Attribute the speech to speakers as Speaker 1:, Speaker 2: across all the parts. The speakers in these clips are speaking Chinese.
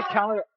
Speaker 1: 太强了。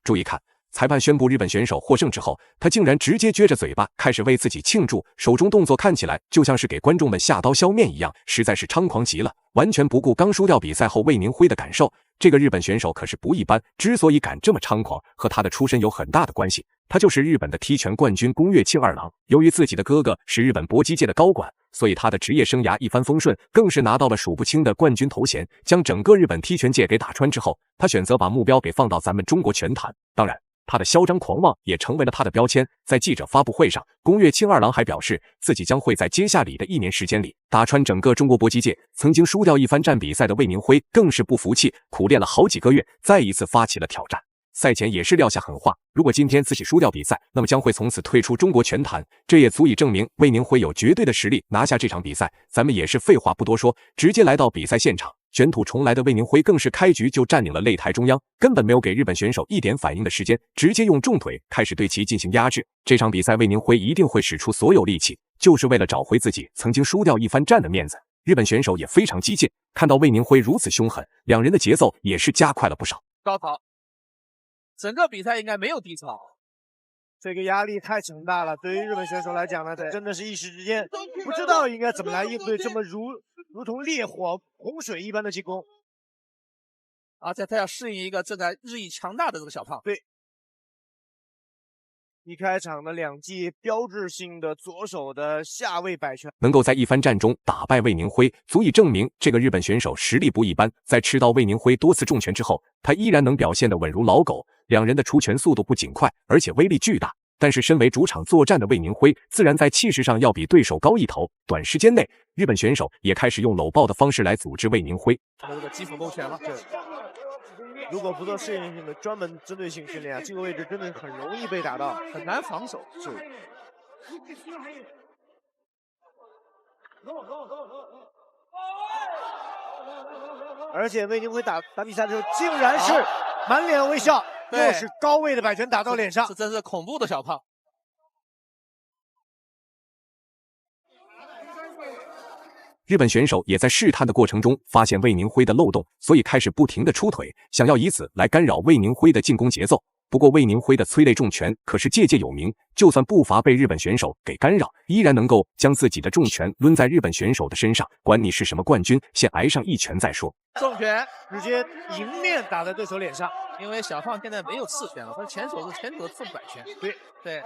Speaker 2: 注意看，裁判宣布日本选手获胜之后，他竟然直接撅着嘴巴开始为自己庆祝，手中动作看起来就像是给观众们下刀削面一样，实在是猖狂极了，完全不顾刚输掉比赛后魏宁辉的感受。这个日本选手可是不一般，之所以敢这么猖狂，和他的出身有很大的关系。他就是日本的踢拳冠军宫越庆二郎。由于自己的哥哥是日本搏击界的高管，所以他的职业生涯一帆风顺，更是拿到了数不清的冠军头衔，将整个日本踢拳界给打穿之后，他选择把目标给放到咱们中国拳坛。当然，他的嚣张狂妄也成为了他的标签。在记者发布会上，宫越庆二郎还表示，自己将会在接下来的1年时间里打穿整个中国搏击界。曾经输掉一番战比赛的魏宁辉更是不服气，苦练了好几个月，再一次发起了挑战。赛前也是撂下狠话，如果今天自己输掉比赛，那么将会从此退出中国拳坛。这也足以证明魏宁辉有绝对的实力拿下这场比赛。咱们也是废话不多说，直接来到比赛现场。卷土重来的魏宁辉更是开局就占领了擂台中央，根本没有给日本选手一点反应的时间，直接用重腿开始对其进行压制。这场比赛魏宁辉一定会使出所有力气，就是为了找回自己曾经输掉一番战的面子。日本选手也非常激进，看到魏宁辉如此凶狠，两人的节奏也是加快了不少。
Speaker 3: 高潮，整个比赛应该没有低潮。
Speaker 4: 这个压力太强大了，对于日本选手来讲呢，真的是一时之间不知道应该怎么来应对这么如同烈火洪水一般的进攻，
Speaker 3: 而且他要适应一个正在日益强大的这个小胖。
Speaker 4: 对，一开场的2记标志性的左手的下位摆拳，
Speaker 2: 能够在一番战中打败魏宁辉，足以证明这个日本选手实力不一般。在吃到魏宁辉多次重拳之后，他依然能表现得稳如老狗。两人的出拳速度不仅快，而且威力巨大。但是身为主场作战的魏宁辉，自然在气势上要比对手高一头。短时间内，日本选手也开始用搂抱的方式来组织魏宁辉。
Speaker 3: 这个基础勾拳了。
Speaker 4: 对，如果不做适应性的专门针对性训练，这个位置真的很容易被打到，
Speaker 3: 很难防守。
Speaker 4: 是。而且魏宁辉打比赛的时候，竟然是满脸微笑，又是高位的摆拳打到脸上，
Speaker 3: 这真是恐怖的小胖。
Speaker 2: 日本选手也在试探的过程中发现魏宁辉的漏洞，所以开始不停的出腿，想要以此来干扰魏宁辉的进攻节奏。不过魏宁辉的催泪重拳可是届届有名，就算步伐被日本选手给干扰，依然能够将自己的重拳抡在日本选手的身上。管你是什么冠军，先挨上一拳再说。
Speaker 3: 重拳
Speaker 4: 直接迎面打在对手脸上，
Speaker 3: 因为小胖现在没有刺拳了，他前手是前手刺摆拳。对，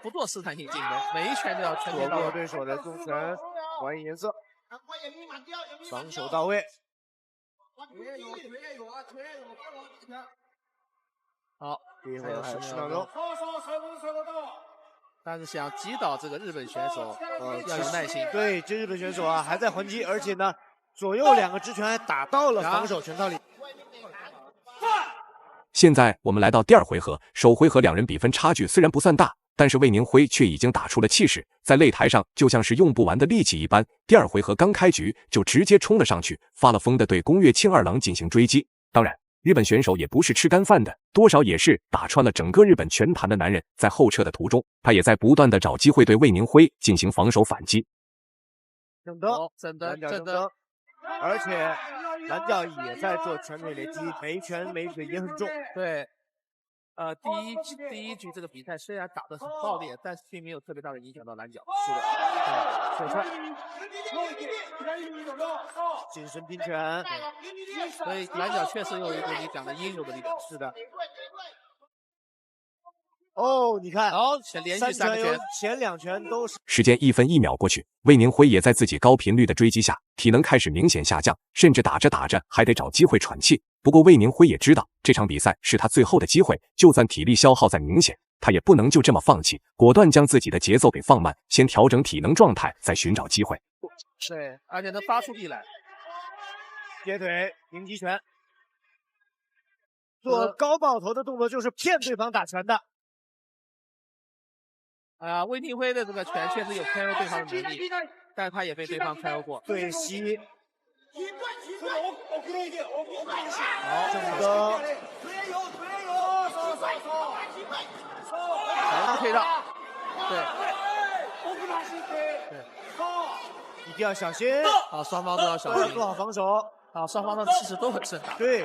Speaker 3: 不做试探性进攻，每一拳都要全面到位。
Speaker 4: 躲过对手的重拳，还以颜色，防守到位。
Speaker 3: 好，
Speaker 4: 这一会儿还有10秒钟。
Speaker 3: 但是想击倒这个日本选手，要有耐心。
Speaker 4: 对，这日本选手啊还在还击，而且呢，左右2个直拳还打到了防守拳套里。
Speaker 2: 现在我们来到第2回合，首回合两人比分差距虽然不算大，但是魏宁辉却已经打出了气势，在擂台上就像是用不完的力气一般。第2回合刚开局就直接冲了上去，发了疯的对宫越庆二郎进行追击。当然，日本选手也不是吃干饭的，多少也是打穿了整个日本拳坛的男人。在后撤的途中，他也在不断的找机会对魏宁辉进行防守反击。
Speaker 4: 正蹬，
Speaker 3: 正
Speaker 4: 蹬，而且蓝教也在做拳腿连击，每拳每腿也很重。
Speaker 3: 对，第一局这个比赛虽然打得很爆裂，但是并没有特别大的影响到蓝角。
Speaker 4: 是的，手踹，近身拼拳，
Speaker 3: 所以蓝角确实有一个你讲的应有的力量。
Speaker 4: 是的。哦，你看，
Speaker 3: 连续3个拳，
Speaker 4: 前2拳都是。
Speaker 2: 时间1分1秒过去，魏宁辉也在自己高频率的追击下，体能开始明显下降，甚至打着打着还得找机会喘气。不过魏宁辉也知道这场比赛是他最后的机会，就算体力消耗再明显，他也不能就这么放弃，果断将自己的节奏给放慢，先调整体能状态，再寻找机会。
Speaker 3: 对，而且能发出力来。
Speaker 4: 接腿迎击拳，做高爆头的动作就是骗对方打拳的。
Speaker 3: 魏宁辉的这个拳确实有 KO 对方的能力，但是他也被对方 KO 过。
Speaker 4: 对膝，好，正蹬，
Speaker 3: 可以让，对，
Speaker 4: 一定要小心。
Speaker 3: 啊，双方都要小心，
Speaker 4: 做好防守。
Speaker 3: 啊，双方的气势都很盛大。
Speaker 4: 对，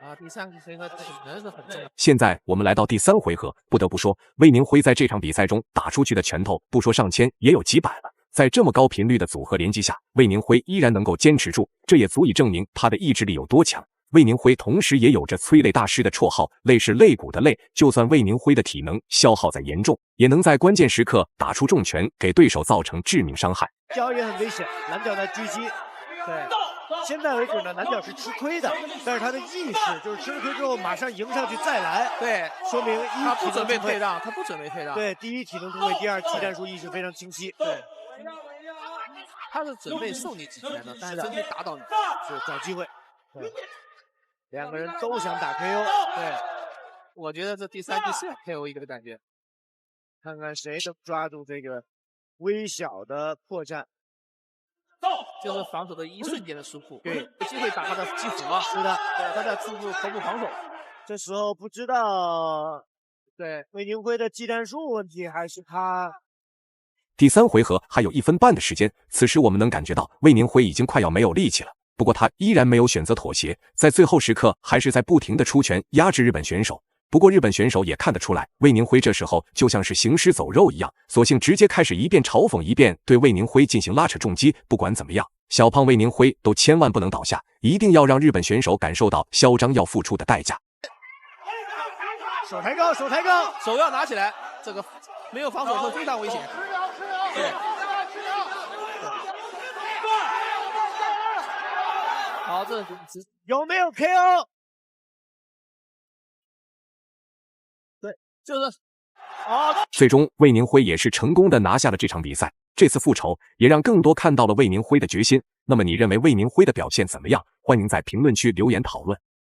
Speaker 3: 啊，第3个回合体能是很重要。
Speaker 2: 现在我们来到第3回合，不得不说，魏宁辉在这场比赛中打出去的拳头，不说上千，也有几百了。在这么高频率的组合连击下，魏宁辉依然能够坚持住，这也足以证明他的意志力有多强。魏宁辉同时也有着催泪大师的绰号，泪是肋骨的泪。就算魏宁辉的体能消耗再严重，也能在关键时刻打出重拳，给对手造成致命伤害。
Speaker 4: 脚也很危险，蓝角在狙击。对，现在为止呢，蓝角是吃亏的，但是他的意识就是吃了亏之后马上迎上去再来。
Speaker 3: 对，
Speaker 4: 说明
Speaker 3: 他不准备退让，他不准备退让。
Speaker 4: 对，第一体能突围，第二技战术意识非常清晰。
Speaker 3: 对，他是准备送你几拳的，但是真的打倒你，
Speaker 4: 是找机会。对，两个人都想打 KO。
Speaker 3: 对，我觉得这第3、第4 KO 一个的感觉，
Speaker 4: 看看谁能抓住这个微小的破绽。
Speaker 3: 就是防守的一瞬间的疏忽，
Speaker 4: 对，
Speaker 3: 有机会打他的基础啊。
Speaker 4: 是的，
Speaker 3: 对，他在头部防守。
Speaker 4: 这时候不知道，
Speaker 3: 对
Speaker 4: 魏宁辉的技战术问题，还是他。
Speaker 2: 第3回合还有1分半的时间，此时我们能感觉到魏宁辉已经快要没有力气了。不过他依然没有选择妥协，在最后时刻还是在不停的出拳压制日本选手。不过日本选手也看得出来，魏宁辉这时候就像是行尸走肉一样，索性直接开始一边嘲讽一边对魏宁辉进行拉扯重击。不管怎么样，小胖魏宁辉都千万不能倒下，一定要让日本选手感受到嚣张要付出的代价。
Speaker 4: 手抬高，手抬高，
Speaker 3: 手要拿起来，这个没有防守会非常危险。对。好，这
Speaker 4: 有没有 KO？
Speaker 3: 对，就是
Speaker 2: 最终魏宁辉也是成功的拿下了这场比赛。这次复仇也让更多看到了魏宁辉的决心。那么你认为魏宁辉的表现怎么样？欢迎在评论区留言讨论。